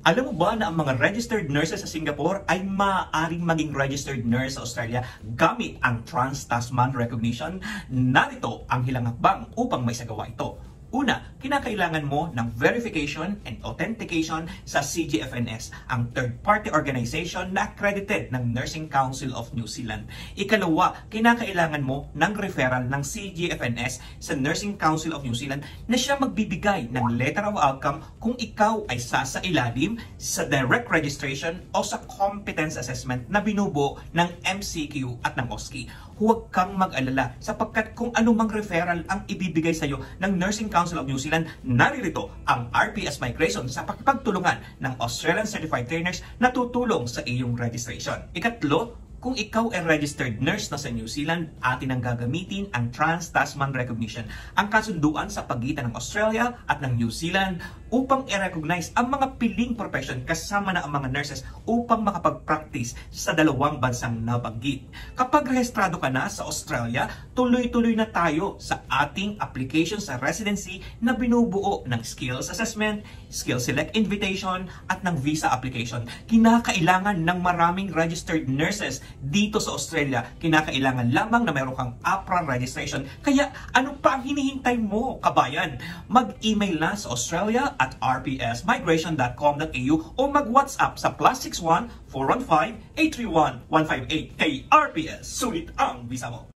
Alam mo ba na ang mga registered nurses sa Singapore ay maaaring maging registered nurse sa Australia gamit ang Trans-Tasman Recognition? Narito ang hilang hakbang upang maisagawa ito. Una, kinakailangan mo ng verification and authentication sa CGFNS, ang third-party organization na accredited ng Nursing Council of New Zealand. Ikalawa, kinakailangan mo ng referral ng CGFNS sa Nursing Council of New Zealand na siya magbibigay ng letter of outcome kung ikaw ay sasailalim sa direct registration o sa competence assessment na binubuo ng MCQ at ng OSCE. Huwag kang mag-alala sapagkat kung anumang referral ang ibibigay sa iyo ng Nursing Council of New Zealand, naririto ang RPS Migration sa pagtulungan ng Australian Certified Trainers na tutulong sa iyong registration. Ikatlo, kung ikaw ay registered nurse na sa New Zealand, atin ang gagamitin ang Trans-Tasman Recognition, ang kasunduan sa pagitan ng Australia at ng New Zealand upang i-recognize ang mga piling profession kasama na ang mga nurses upang makapag-practice sa dalawang bansang nabanggit. Kapag rehistrado ka na sa Australia, tuloy-tuloy na tayo sa ating application sa residency na binubuo ng skills assessment, skill select invitation at ng visa application. Kinakailangan ng maraming registered nurses dito sa Australia. Kinakailangan lamang na meron kang APRA registration. Kaya ano pa ang hinihintay mo, kabayan? Mag-email na sa Australia at rpsmigration.com.au o mag-WhatsApp sa +61 415 831 158 kay RPS. Sulit ang visa mo!